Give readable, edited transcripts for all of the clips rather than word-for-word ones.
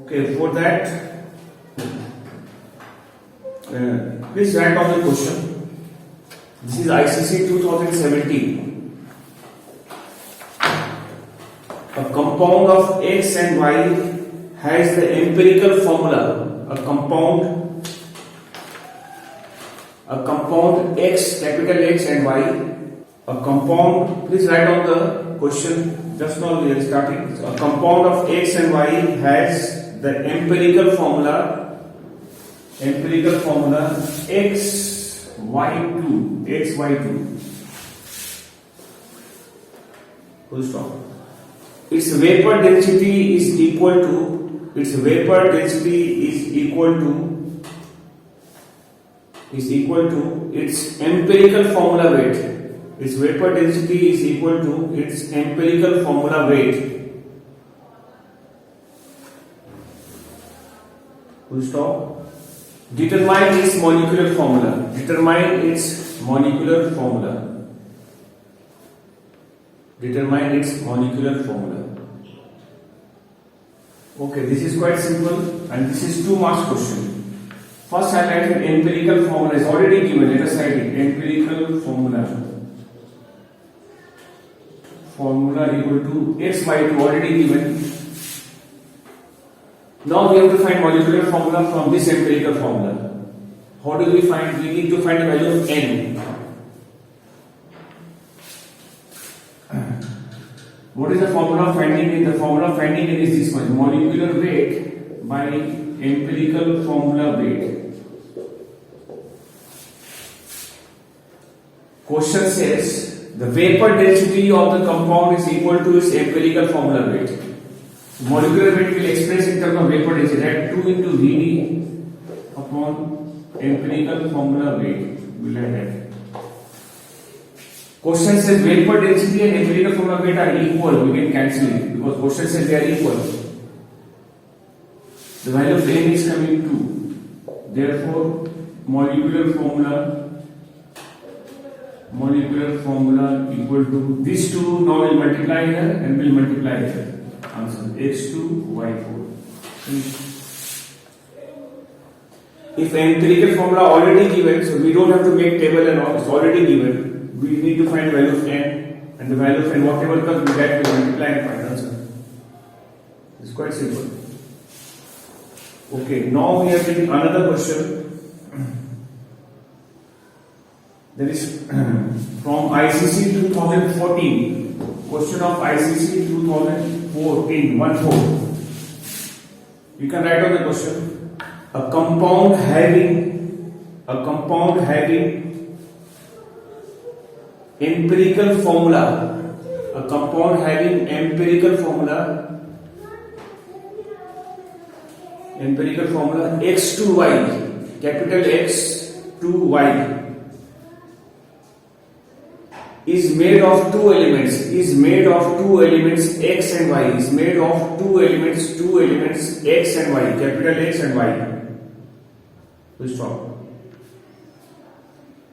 Okay, for that, please write down the question. This is ICC 2017. A compound of X and Y has the empirical formula. A compound X, capital X and Y. A compound, please write down the question. Just now we are starting. A compound of X and Y has the empirical formula XY2. Full stop. Its vapor density is equal to its empirical formula weight. Its vapor density is equal to its empirical formula weight. Full stop. Determine its molecular formula. Okay, this is quite simple and this is 2 marks question. First I write an empirical formula is already given. Let us write it. Empirical formula equal to XY2 already given. Now we have to find molecular formula from this empirical formula. How do we find? We need to find the value of N. What is the formula of finding N? The formula of finding N is this one: molecular weight by empirical formula weight. Question says the vapor density of the compound is equal to its empirical formula weight. Molecular weight will express in terms of vapor density, that 2 into Vd upon empirical formula weight. We'll add that. Question says vapor density and empirical formula weight are equal. We can cancel it because question says they are equal. The value of N is coming 2. Therefore, molecular formula equal to these 2 now will multiply here and will multiply here. Answer X2 Y4. If empirical formula already given, so we don't have to make table and all, it's already given. We need to find value of N, and the value of N, whatever comes with that, we multiply and find answer. It's quite simple. Okay, now we are taking another question. That is from ICC 2014. Question of ICC 2014, 1-4. You can write down the question. A compound having empirical formula. X2Y, capital X2Y. Is made of two elements X and Y. Is made of two elements X and Y, capital X and Y. Full stop.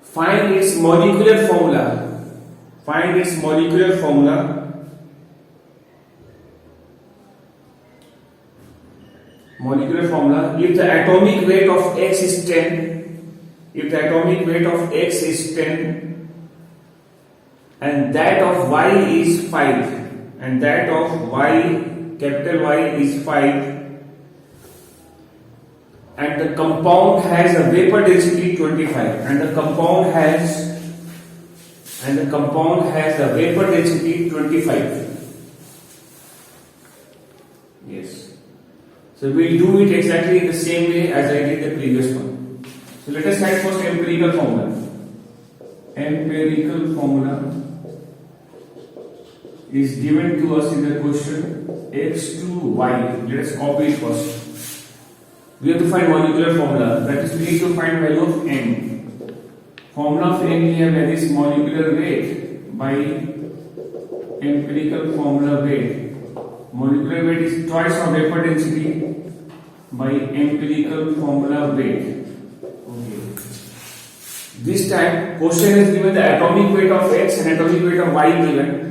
Find its molecular formula. If the atomic weight of X is 10, and that of Y is 5, and that of Y, capital Y is 5, and the compound has a vapor density 25, and the compound has a vapor density 25. Yes. So we'll do it exactly in the same way as I did the previous one. So let us write first empirical formula. Empirical formula is given to us in the question X2Y. Let us copy it first. We have to find molecular formula. That is, we need to find value of N. Formula of N we have is molecular weight by empirical formula weight. Molecular weight is twice of vapor density by empirical formula weight. Okay. This time question is given the atomic weight of X and atomic weight of Y given.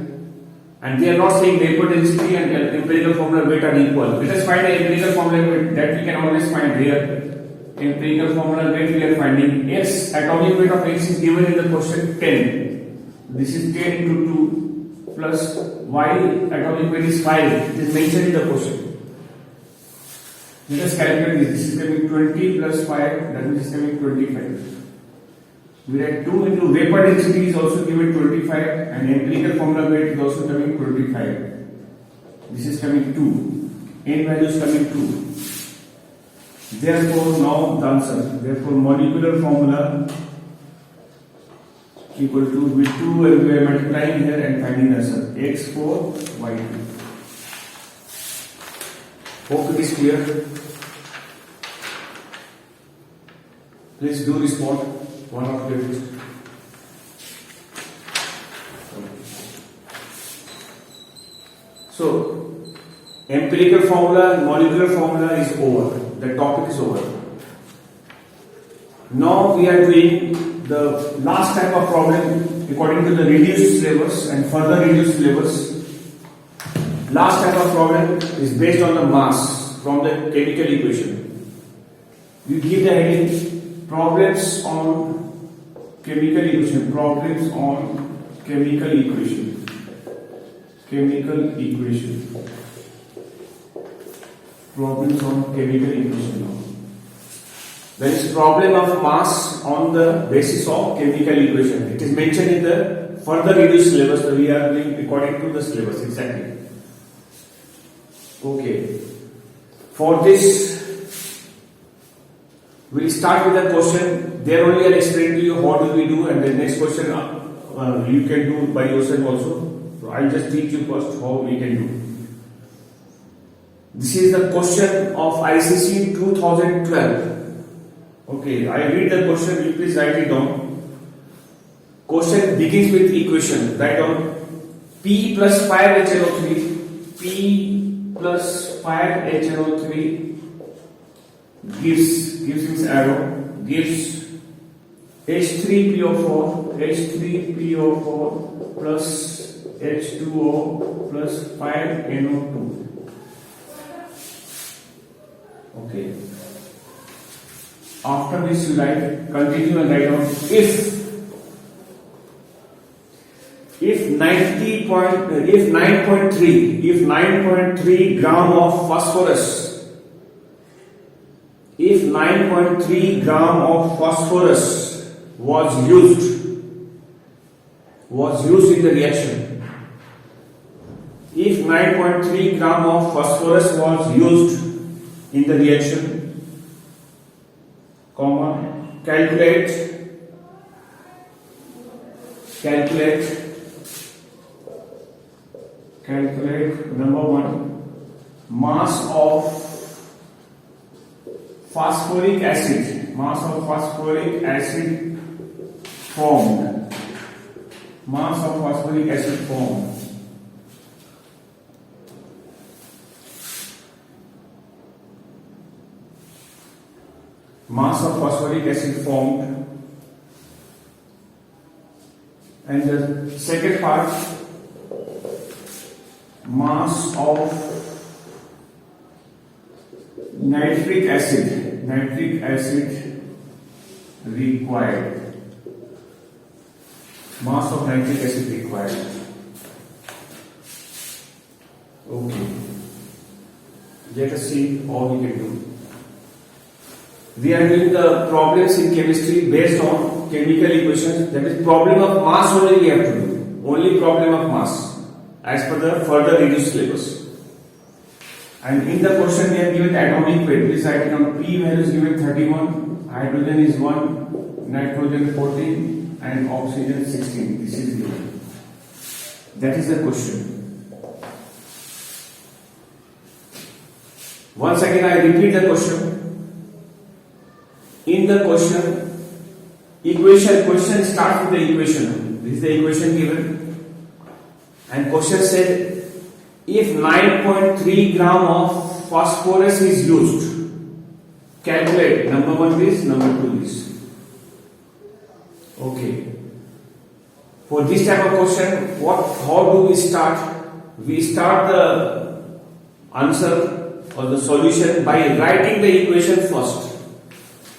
And they are not saying vapor density and empirical formula weight are equal. Let us find the empirical formula weight that we can always find here. Empirical formula weight we are finding X, atomic weight of X is given in the question 10. This is 10 into 2 plus Y atomic weight is 5. It is mentioned in the question. Let us calculate this. This is coming 20 plus 5, that means coming 25. We had 2 into vapor density is also given 25 and empirical formula weight is also coming 25. This is coming 2. N value is coming 2. Therefore, now the answer. Therefore, molecular formula equal to V2 and we are multiplying here and finding the answer X4 Y2. Hope it is clear. Please do respond. One of the so empirical formula, molecular formula is over. The topic is over. Now we are doing the last type of problem according to the reduced syllabus and further reduced syllabus. Last type of problem is based on the mass from the chemical equation. You give the heading problems on chemical equation. Problems on chemical equation. Chemical equation. Problems on chemical equation. There is problem of mass on the basis of chemical equation. It is mentioned in the further reduced syllabus that we are doing according to the syllabus exactly. Okay. For this, we'll start with a question. There only I'll explain to you what do we do, and the next question you can do by yourself also. So I'll just teach you first how we can do. This is the question of ICC 2012. Okay, I read the question, you please write it down. Question begins with equation. Write down P plus 5HNO3. P plus 5HNO3 gives this arrow, gives H3PO4, H3PO4 plus H2O plus 5NO2. Okay. After this, you write, continue and write down if 9.3 gram of phosphorus, if 9.3 gram of phosphorus was used in the reaction, if 9.3 gram of phosphorus was used in the reaction, comma, calculate number 1, mass of phosphoric acid, formed, mass of phosphoric acid formed. Mass of phosphoric acid formed, and the second part, mass of nitric acid required, mass of nitric acid required. Okay, let us see how we can do. We are doing the problems in chemistry based on chemical equations. That is, problem of mass only we have to do. Only problem of mass as per the further reduced syllabus. And in the question we have given atomic weight. Please write down P value is given 31, hydrogen is 1, nitrogen 14 and oxygen 16. This is given. That is the question. Once again I repeat the question. In the question starts with the equation. This is the equation given. And question said, if 9.3 gram of phosphorus is used, calculate number 1 this, number 2 this. Okay. For this type of question, how do we start? we start the answer or the solution by writing the equation first.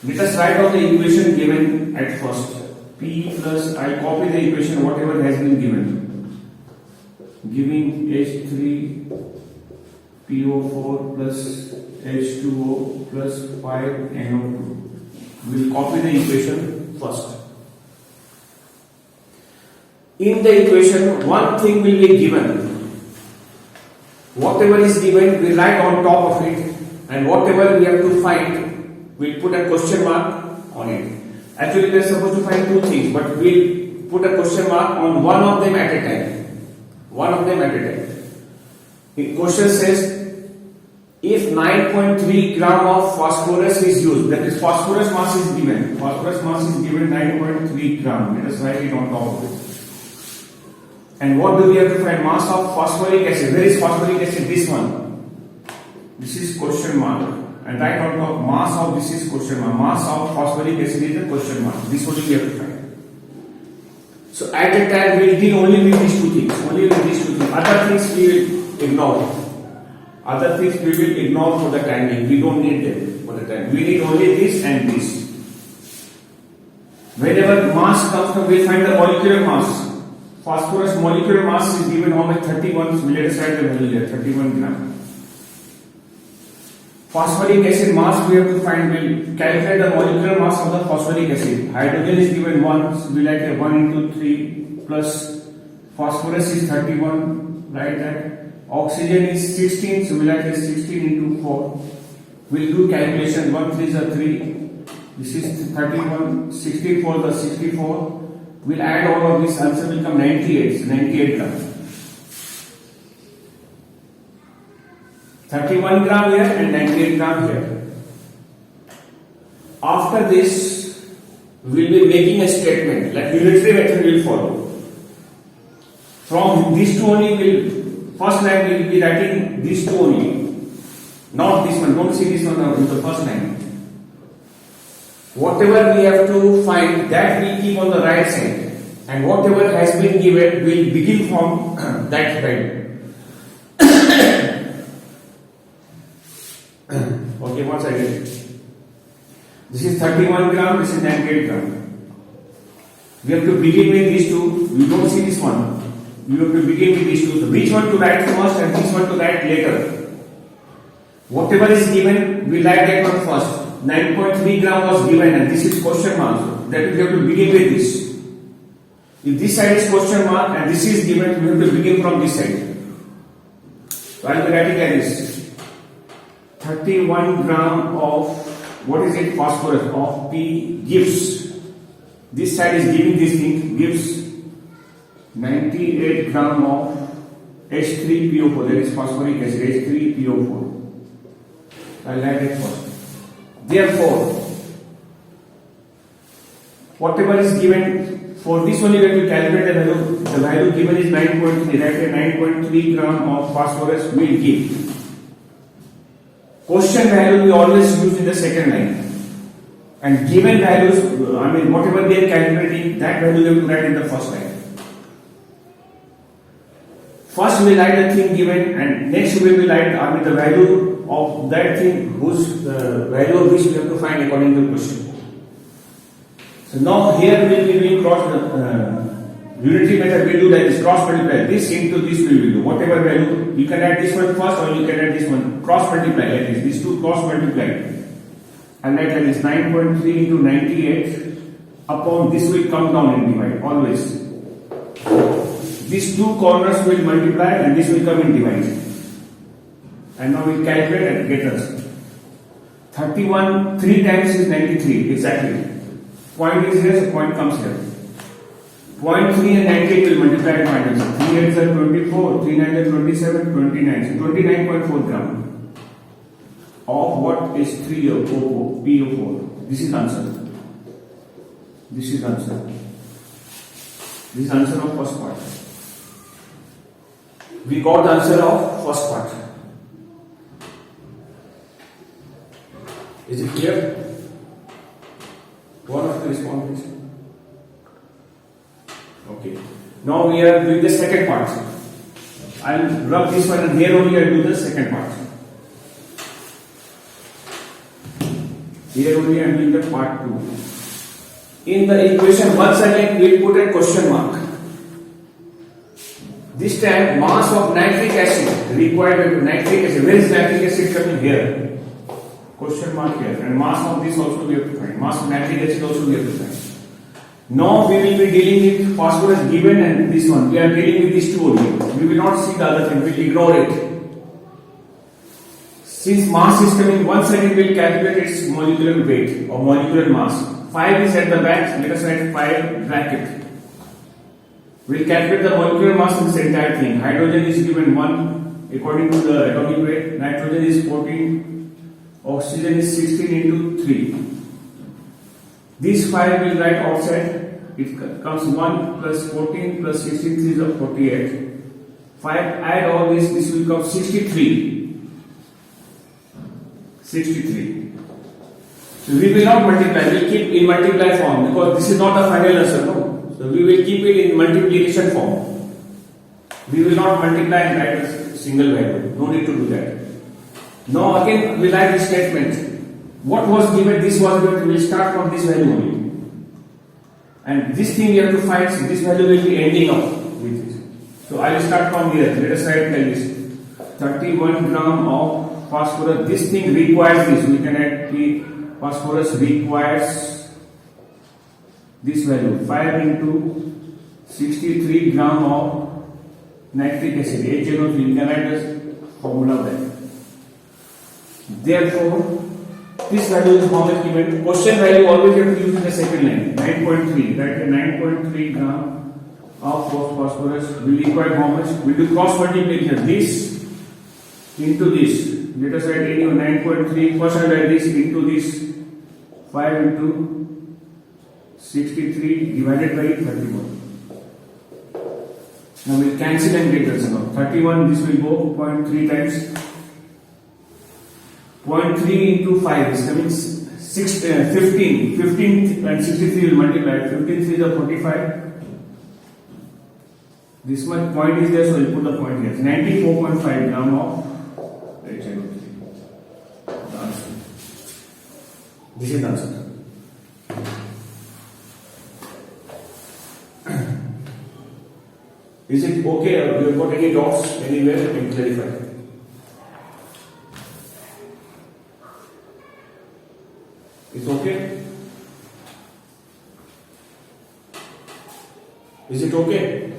Let us write out the equation given at first. P plus, I copy the equation whatever has been given. Giving H3PO4 plus H2O plus 5NO2. We will copy the equation first. In the equation, one thing will be given. Whatever is given, we write on top of it, and whatever we have to find, we'll put a question mark on it. Actually, we are supposed to find two things, but we'll put a question mark on one of them at a time. One of them at a time. The question says, if 9.3 gram of phosphorus is used, that is phosphorus mass is given. Phosphorus mass is given 9.3 gram. Let us write it on top of it. And what do we have to find? Mass of phosphoric acid. Where is phosphoric acid? This one. This is question mark. And right on top, mass of this is question mark. Mass of phosphoric acid is the question mark. This only we have to find. So at a time we will deal only with these two things. Only with these two things. Other things we will ignore. Other things we will ignore for the time being. We don't need them for the time. We need only this and this. Whenever mass comes from, we find the molecular mass. Phosphorus molecular mass is given how much? 31. So let us write the value here, 31 gram. Phosphoric acid mass we have to find. We'll calculate the molecular mass of the phosphoric acid. Hydrogen is given 1, so we write 1 into 3 plus phosphorus is 31, right? That oxygen is 16, so we write 16 into 4. We'll do calculation. 1 3 is 3. This is 31. 64 is 64. We'll add all of this. Answer will come 98. So 98 gram. 31 gram here and 98 gram here. After this, we will be making a statement like unitary method will follow. From these two only, first line we will be writing these two only, not this one. Don't see this one now, the first line. Whatever we have to find, that we keep on the right side, and whatever has been given, we will begin from that side. Okay, once again. This is 31 gram, this is 98 gram. We have to begin with these two. We don't see this one. We have to begin with these two. So which one to write first and which one to write later? Whatever is given, we write that one first. 9.3 gram was given and this is question mark. That we have to begin with this. If this side is question mark and this is given, we have to begin from this side. So I will be writing like this. 31 gram of, what is it, phosphorus of P gives, this side is giving this thing, gives 98 gram of H3PO4, that is phosphoric acid, H3PO4. I'll write it first. Therefore, whatever is given, for this only we have to calculate the value. The value given is 9.3, that is 9.3 gram of phosphorus will give. Question value we always use in the second line. And given values, whatever they are calculating, that value we have to write in the first line. First we write the thing given and next we will write the value of that thing whose value of which we have to find according to the question. So now here we will be doing cross unitary method. We do like this, cross multiply. This into this we will do. Whatever value, you can add this one first or you can add this one. Cross multiply like this. These two cross multiply. And like this 9.3 into 98 upon this will come down and divide always. These two corners will multiply and this will come in divide. And now we calculate and get us 31, 3 times is 93 exactly. Point is here, so point comes here. Point 3 and 98 will multiply at minus. 3 8s are 24, 3 9s are 27, 29. So 29.4 gram of what is 3PO4. This is answer. This is answer. This is answer of first part. We got the answer of first part. Is it clear? One of the responses. Okay. Now we are doing the second part. I'll rub this one, and here only I'll do the second part. Here only I'm doing the part 2. In the equation, once again we'll put a question mark. This time, mass of nitric acid required by nitric acid. Where is nitric acid coming? Here. Question mark here. And mass of this also we have to find. Mass of nitric acid also we have to find. Now we will be dealing with phosphorus given and this one. We are dealing with these two only. We will not see the other thing. We will ignore it. Since mass is coming, once again we will calculate its molecular weight or molecular mass. 5 is at the back. Let us write 5 bracket. We will calculate the molecular mass of this entire thing. Hydrogen is given 1 according to the atomic weight. Nitrogen is 14. Oxygen is 16 into 3. These 5 will write outside. It comes 1 plus 14 plus 16 is 48. 5 add all this will come 63. 63. So we will not multiply, we will keep in multiply form because this is not a final answer. No? So we will keep it in multiplication form. We will not multiply and write a single value. No need to do that. Now again we write this statement. What was given, this was given, we will start from this value only. And this thing we have to find, so this value will be ending up with this. So I will start from here. Let us write like this. 31 gram of phosphorus. This thing requires this. We can add the phosphorus requires this value. 5 into 63 gram of nitric acid. HNO3. We can add this formula there. Therefore, this value is how much given. Question value always have to use in the second line. 9.3. That is 9.3 gram of phosphorus will require how much? We will do cross multiplication. This into this. Let us write any 9.3. First I write this into this. 5 into 63 divided by 31. Now we will cancel and get this now. 31, this will go 0.3 times. 0.3 into 5 is coming 15. 15 and 63 will multiply. 15 is 45. This much point is there, so we'll put the point here. 94.5 gram of HNO3. This is the answer. Is it okay? Or you have got any doubts anywhere? You can clarify. It's okay? Is it okay?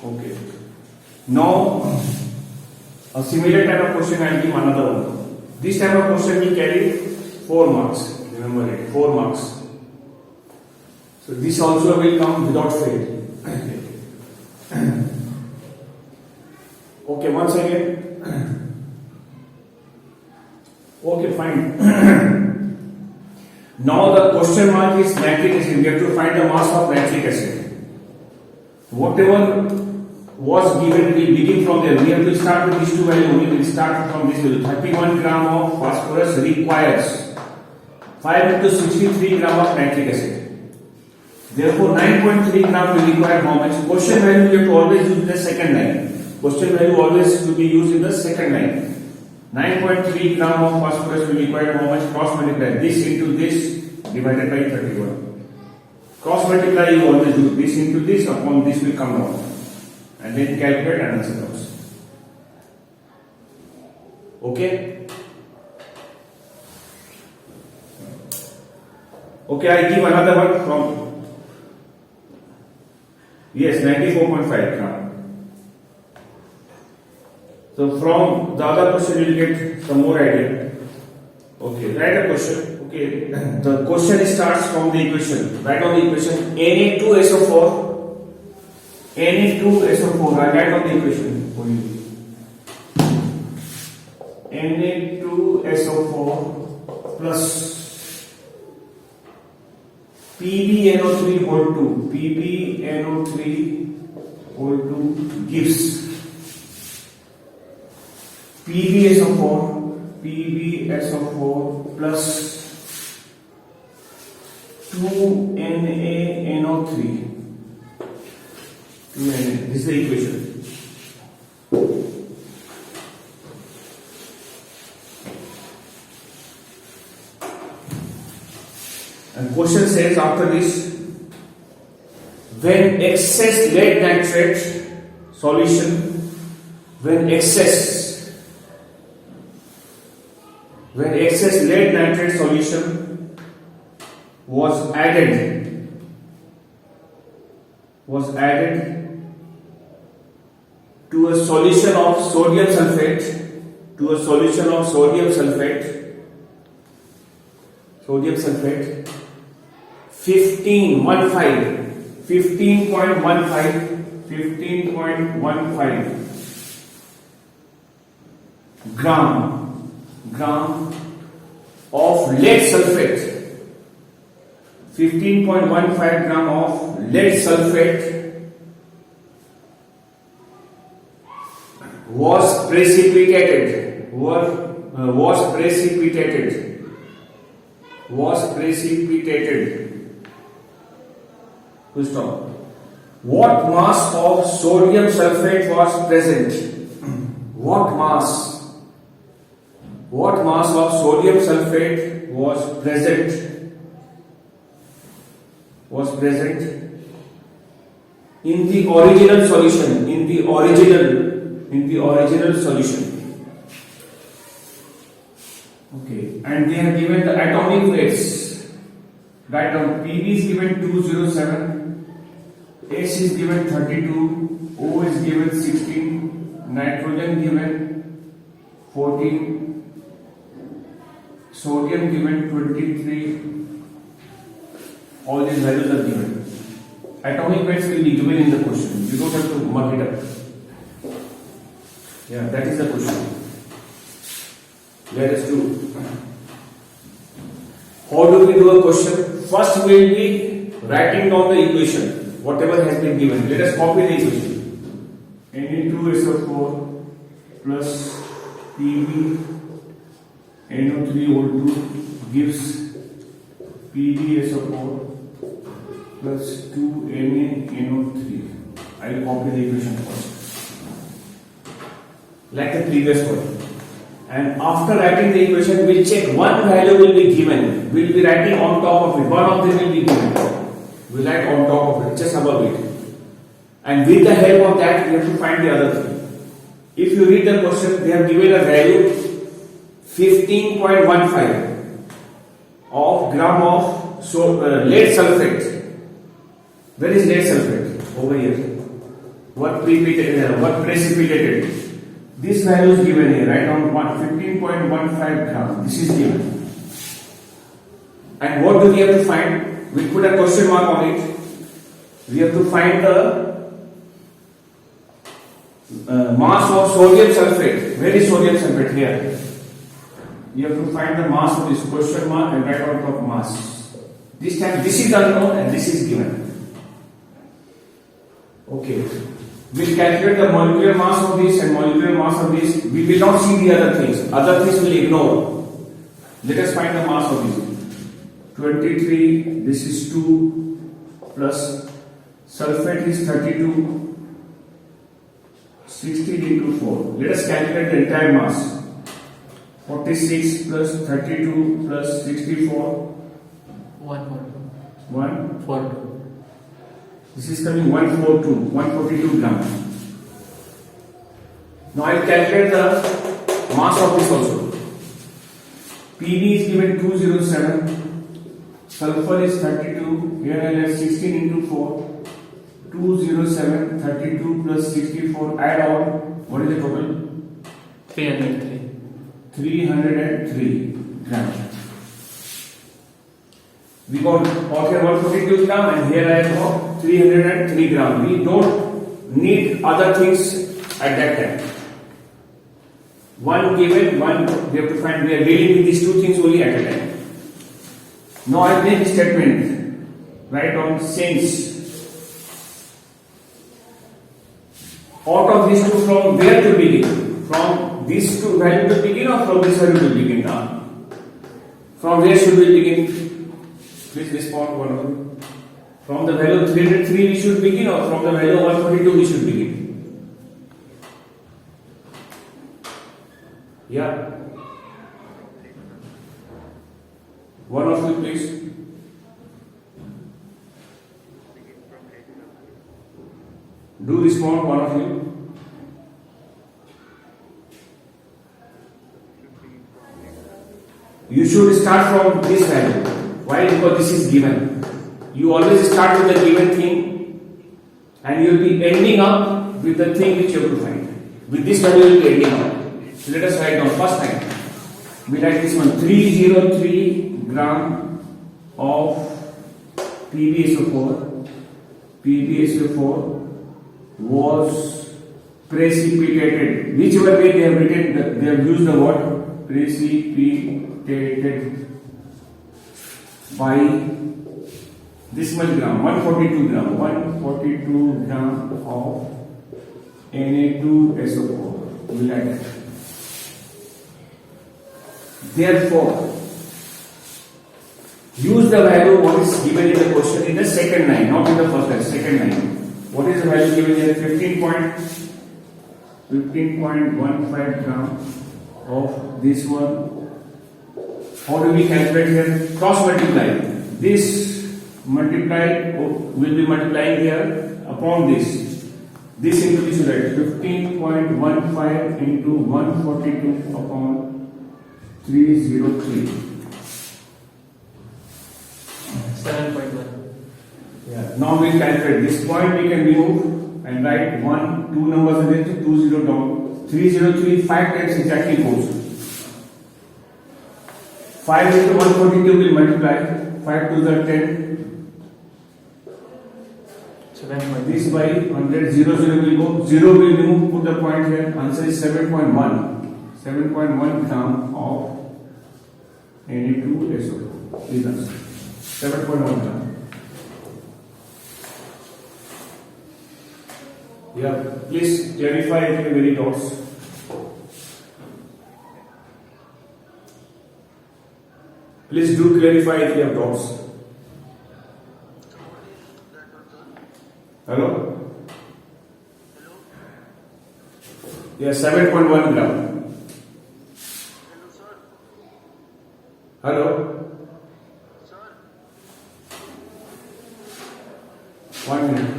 Okay. Now, a similar type of question I will give another one. This type of question will carry 4 marks. Remember it, 4 marks. So this also will come without fail. Okay, once again. Okay, fine. Now the question mark is nitric acid. We have to find the mass of nitric acid. Whatever was given, we begin from there. We have to start with these two values only. We will start from this value. 31 gram of phosphorus requires 5 into 63 gram of nitric acid. Therefore, 9.3 gram will require how much? Question value we have to always use in the second line. Question value always to be used in the second line. 9.3 gram of phosphorus will require how much? Cross multiply this into this divided by 31. Cross multiply you always do this into this upon this will come down. And then calculate and answer those. Okay? Okay, I give another one from 94.5 gram. So from the other question you will get some more idea. Okay, write a question. Okay, the question starts from the equation. Write on the equation Na2SO4. Na2SO4. I write on the equation for you. Na2SO4 plus PbNO3 whole 2. PbNO3 whole 2 gives PbSO4 plus 2NaNO3 is the equation. And question says after this, when excess lead nitrate solution, when excess lead nitrate solution was added to a solution of sodium sulfate, 15.15 gram of lead sulfate, 15.15 gram of lead sulfate was precipitated. Full stop. What mass of sodium sulfate was present? What mass of sodium sulfate was present in the original solution? Okay, and they have given the atomic weights. Write down. Pb is given 207, S is given 32, O is given 16, nitrogen given 14, sodium given 23. All these values are given. Atomic weights will be given in the question. You don't have to mark it up. Yeah, that is the question. Let us do. How do we do a question? First we will be writing down the equation, whatever has been given. Let us copy the equation. Na2SO4 plus Pb NO3O2 gives PbSO4 plus 2NaNO3. I will copy the equation first, like the previous one. And after writing the equation, we will check one value will be given. We will be writing on top of it. One of them will be given. We will write on top of it, just above it. And with the help of that, we have to find the other thing. If you read the question, they have given a value 15.15 of gram of lead sulfate. Where is lead sulfate? Over here. What precipitated? This value is given here, right? On 15.15 gram. This is given. And what do we have to find? We put a question mark on it. We have to find the mass of sodium sulfate. Where is sodium sulfate? Here. You have to find the mass of this question mark and write out of mass. This time this is unknown and this is given. Okay. We'll calculate the molecular mass of this and molecular mass of this. We will not see the other things. Other things will ignore. Let us find the mass of this. 23, this is 2 plus sulfate is 32, 16 into 4. Let us calculate the entire mass. 46 plus 32 plus 64. 142. This is coming 142 grams. Now I will calculate the mass of this also. Pb is given 207, sulfur is 32, here I have 16 into 4, 207, 32 plus 64, add on, what is the total? 303 grams. We got here 142 gram and here I have got 303 gram. We don't need other things at that time. One given, one we have to find. We are dealing with these two things only at a time. Now I make a statement. Write on since. Out of these two, from where to begin? From this two value to begin or from this value to begin? From where should we begin? Please respond one of you. From the value 303 we should begin or from the value 142 we should begin? Yeah. One of you, please. Do respond, one of you. You should start from this value. Why? Because this is given. You always start with the given thing and you will be ending up with the thing which you have to find. With this value you will be ending up. So let us write down first time. We write this one, 303 gram of PbSO4 was precipitated. Whichever way they have written, they have used the word precipitated by this much gram, 142 gram of Na2SO4. We like that. Therefore, use the value what is given in the question in the second line, not in the first line, second line. What is the value given here? 15.15 gram of this one. How do we calculate here? Cross multiply. This multiply will be multiplying here upon this. This into this, right? 15.15 into 142 upon 303. 7.1. Yeah. Now we calculate this point. We can remove and write 1, 2 numbers against 2 0 down. 303 5 times exactly goes. 5 into 142 will multiply. 5 to the 10. 7.1. This by 100 0 0 will go. 0 will remove. Put the point here. Answer is 7.1. 7.1 gram of Na2SO4 is answer. 7.1 gram. Yeah, please clarify if you have any doubts. Please do clarify if you have doubts. Hello? Yeah, 7.1 gram. Hello? Sir. 1 minute.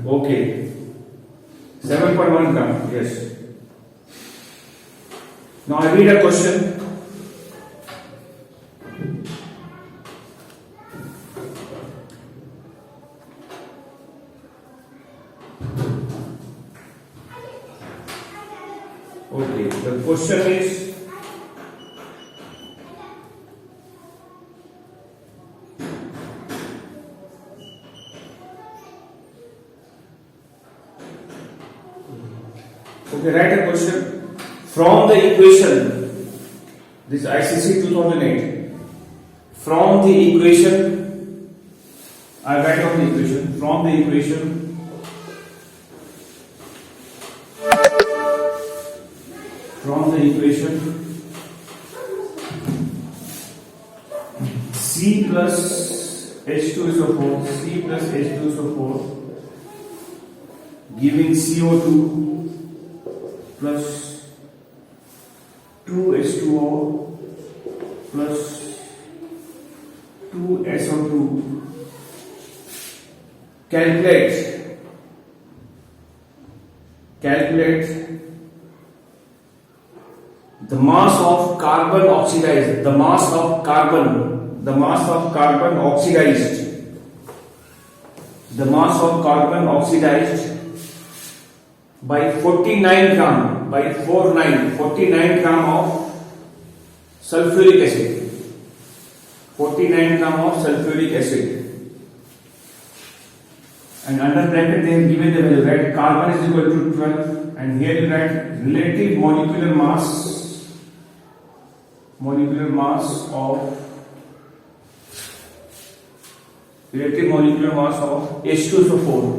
Okay. 7.1 gram, yes. Now I read a question. Okay, the question is okay, write a question from the equation, this ICC 2008, from the equation, I write down the equation, from the equation C plus H2SO4, C plus H2SO4 giving CO2 plus 2H2O plus 2SO2. Calculate the mass of carbon oxidized, the mass of carbon oxidized by 49 gram, by 49 gram of sulfuric acid. 49 gram of sulfuric acid. And under bracket they have given the value, right? Carbon is equal to 12, and here you write relative molecular mass of H2SO4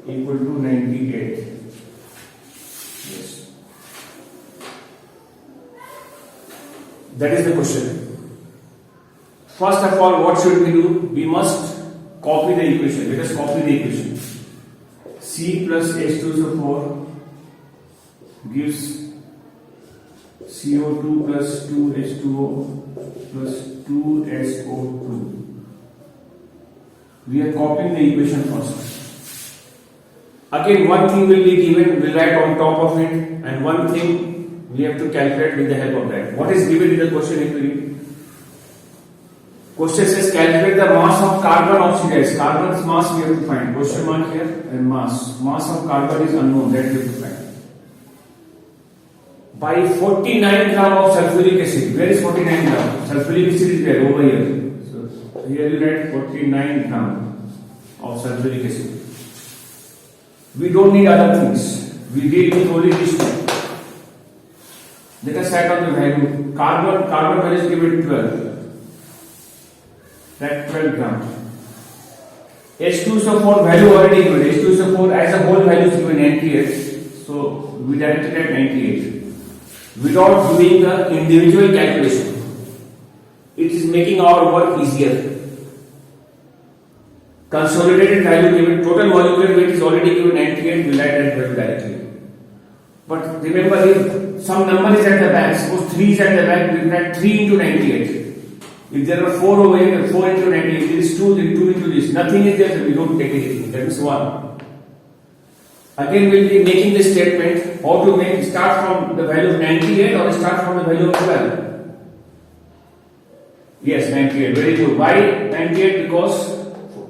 equal to 98. Yes. That is the question. First of all, what should we do? We must copy the equation. Let us copy the equation. C plus H2SO4 gives CO2 plus 2H2O plus 2SO2. We are copying the equation first. Again, one thing will be given, we'll write on top of it, and one thing we have to calculate with the help of that. What is given in the question if you read? Question says calculate the mass of carbon oxidized. Carbon's mass we have to find. Question mark here and mass. Mass of carbon is unknown, that we have to find. By 49 gram of sulfuric acid. Where is 49 gram? Sulfuric acid is there over here. So here you write 49 gram of sulfuric acid. We don't need other things. We deal with only this one. Let us write on the value. Carbon value is given 12. That 12 gram. H2SO4 value already given. H2SO4 as a whole value is given 98. So we directed at 98. Without doing the individual calculation. It is making our work easier. Consolidated value given, total molecular weight is already given 98, we write that value directly. But remember, if some number is at the back, suppose 3 is at the back, we write 3 into 98. If there are 4 over here, 4 into 98, there is 2, then 2 into this. Nothing is there, so we don't take anything. That is 1. Again, we will be making this statement, how to make, start from the value of 98 or start from the value of 12. Yes, 98, very good. Why 98? Because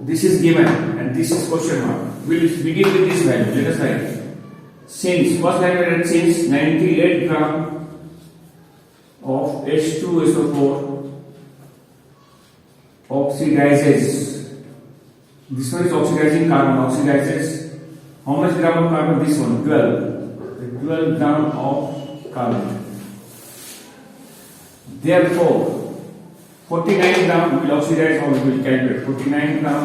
this is given and this is question mark. We will begin with this value. Let us write. Since, first line we write since 98 gram of H2SO4 oxidizes. This one is oxidizing carbon, oxidizes. How much gram of carbon? This one, 12. 12 gram of carbon. Therefore, 49 gram will oxidize, how we will calculate. 49 gram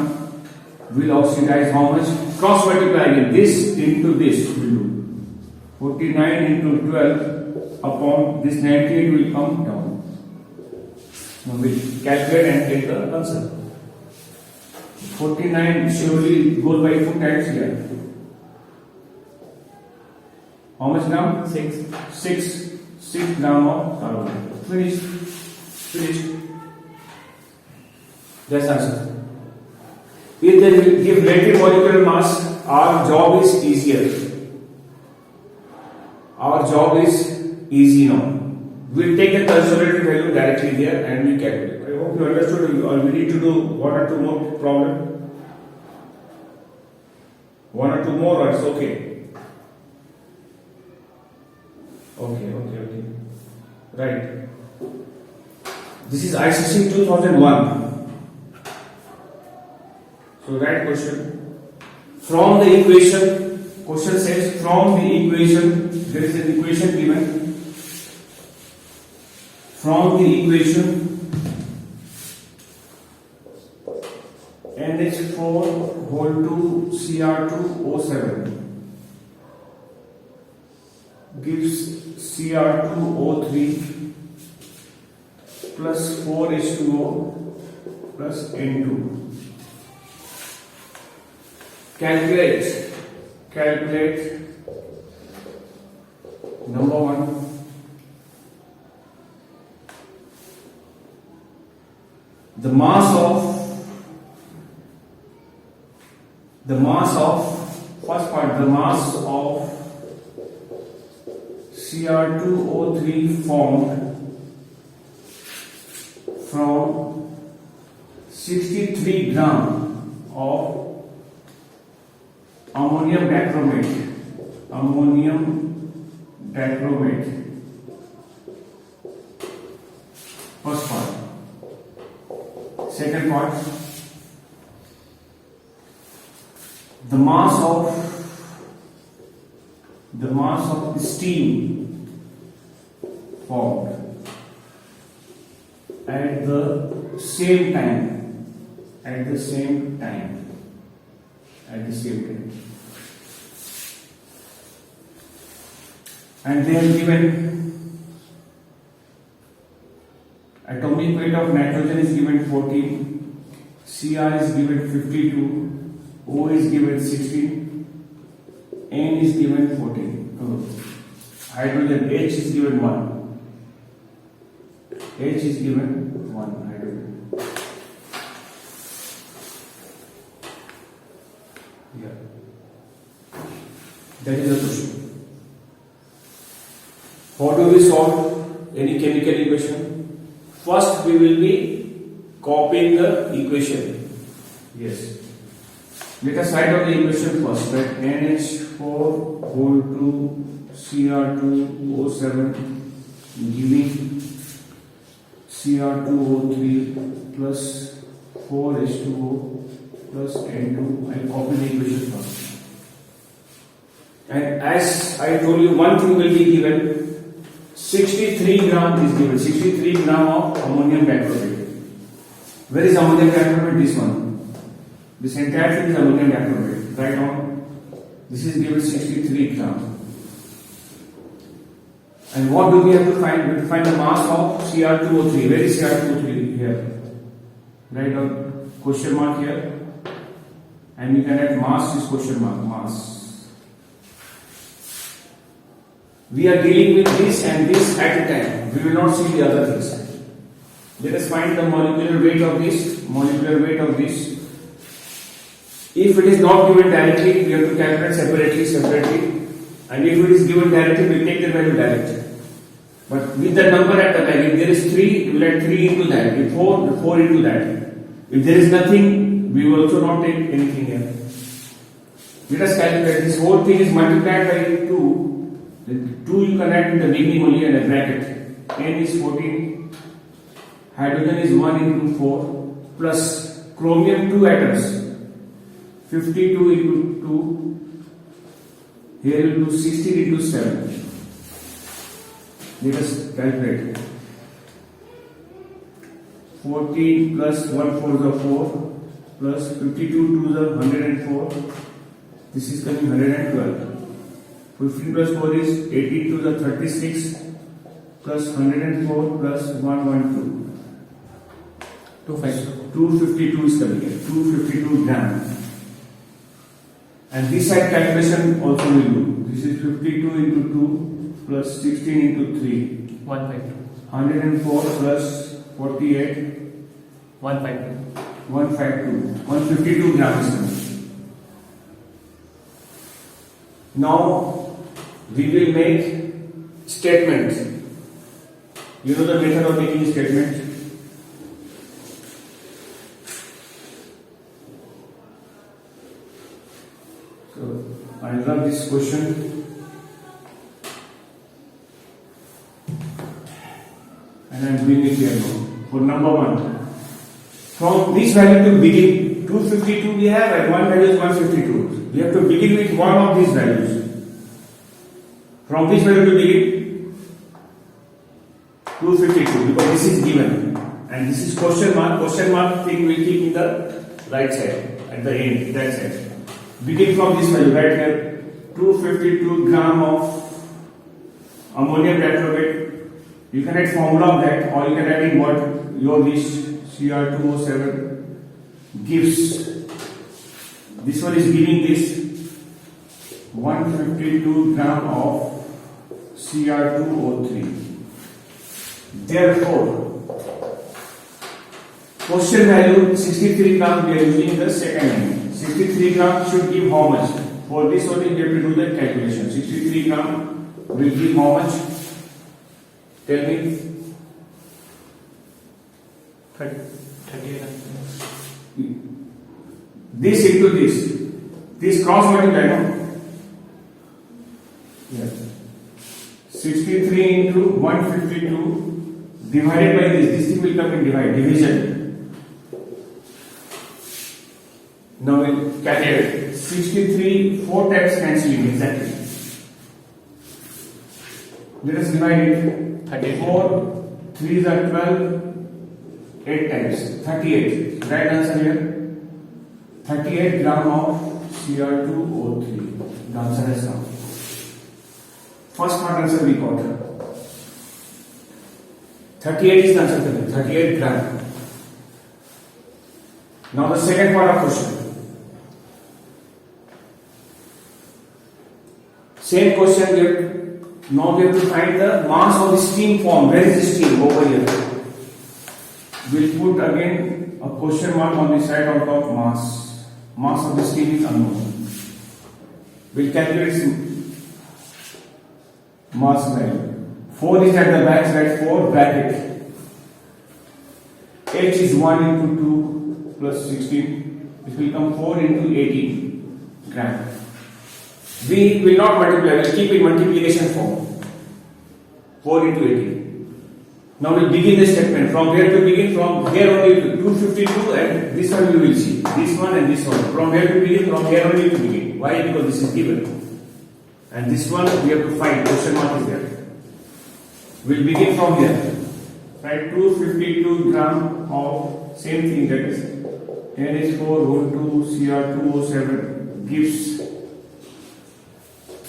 will oxidize how much? Cross multiply again. This into this will do. 49 into 12 upon this 98 will come down. Now we will calculate and take the answer. 49 surely goes by 2 times here. How much gram? 6 gram of carbon. Finished. That's answer. If they will give relative molecular mass, our job is easier. Our job is easy now. We'll take the consolidated value directly there and we calculate. I hope you understood, or we need to do 1 or 2 more problem. 1 or 2 more, or it's okay. Okay. Right. This is ICC 2001. So write question. From the equation, question says from the equation, there is an equation given. From the equation, NH4 whole to Cr2O7 gives Cr2O3 plus 4H2O plus N2. Calculate number 1. The mass of Cr2O3 formed from 63 gram of ammonium dichromate. First part. Second part. The mass of steam formed at the same time. And they have given a atomic weight of nitrogen is given 14, Cr is given 52, O is given 16, N is given 14. Hydrogen H is given 1. H is given 1 hydrogen. Yeah. That is the question. How do we solve any chemical equation? First, we will be copying the equation. Yes. Let us write down the equation first. That NH4 whole 2 Cr2O7 giving Cr2O3 plus 4H2O plus N2. I will copy the equation first. And as I told you, one thing will be given. 63 gram is given. 63 gram of ammonium dichloride. Where is ammonium dichloride? This one. This entire thing is ammonium dichloride. Write down. This is given 63 gram. And what do we have to find? We have to find the mass of Cr2O3. Where is Cr2O3? Here. Write down question mark here. And you can add mass is question mark. Mass. We are dealing with this and this at a time. We will not see the other things. Let us find the molecular weight of this. Molecular weight of this. If it is not given directly, we have to calculate separately. And if it is given directly, we take the value directly. But with the number at the back, if there is 3, we will add 3 into that. If 4, 4 into that. If there is nothing, we will also not take anything here. Let us calculate. This whole thing is multiplied by 2. The 2 you can add in the beginning only and a bracket. N is 14. Hydrogen is 1 into 4 plus chromium 2 atoms. 52 into 2. Here we will do 16 into 7. Let us calculate. 14 plus 1 4 is 4 plus 52 2 is 104. This is coming 112. 15 plus 4 is 18 to the 36 plus 104 plus 112. 252 is coming here. 252 gram. And this side calculation also will do. This is 52 into 2 plus 16 into 3. 152. 104 plus 48. 152. 152. 152 grams. Now we will make statement. You know the method of making statement. So I love this question. And I am doing it here now. For number 1. From this value to begin, 252 we have and one value is 152. We have to begin with one of these values. From which value to begin? 252 because this is given. And this is question mark. Question mark thing we keep in the right side, at the end, that side. Begin from this value, right here. 252 gram of ammonium dichloride. You can add formula of that or you can add in what your wish. Cr2O7 gives. This one is giving this 152 gram of Cr2O3. Therefore, question value 63 gram we are using the second line. 63 gram should give how much? For this only we have to do the calculation. 63 gram will give how much? Tell me. 38. This into this cross multiply, no? Yes. 63 into 152 divided by this thing will come in division. Now we'll calculate 63 4 times cancelling exactly. Let us divide it. 34 3 are 12. 8 times 38. Right answer here 38 gram of Cr2O3. The answer is now. First part answer we got. 38 is the answer. 38 gram. Now the second part of question. Same question. Now we have to find the mass of the steam form. Where is the steam? Over here. We'll put again a question mark on the side on top mass. Mass of the steam is unknown. We'll calculate mass value. 4 is at the back side, 4 bracket. H is 1 into 2 plus 16. It will come 4 into 18 gram. We will not multiply, we'll keep in multiplication form. 4 into 18. Now we'll begin the statement. From where to begin? From here only to 252 and this one you will see. This one and this one. From where to begin? From here only to begin. Why? Because this is given. And this one we have to find. Question mark is there. We'll begin from here. Right? 252 gram of same thing, that is NH4O2 Cr2O7 gives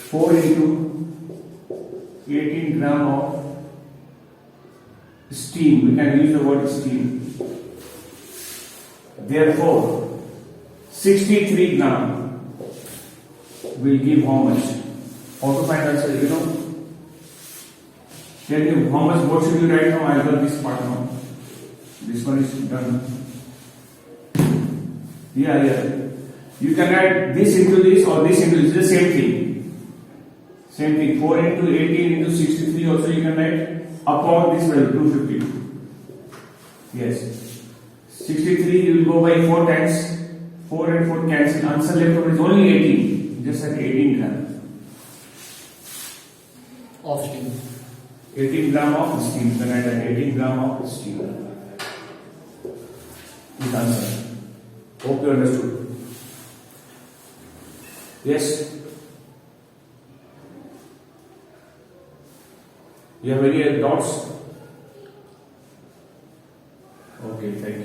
4 into 18 gram of steam. We can use the word steam. Therefore, 63 gram will give how much? How to find answer? You know? Tell me how much, what should you write now? I'll do this part now. This one is done. Yeah. You can add this into this or this into this. The same thing. Same thing. 4 into 18 into 63 also you can write upon this value 250. Yes. 63 you will go by 4 times. 4 and 4 cancel. Answer left over is only 18. Just like 18 gram. Of steam. 18 gram of steam. Then I write 18 gram of steam. This answer. Hope you understood. Yes. You have any doubts? Okay, thank you.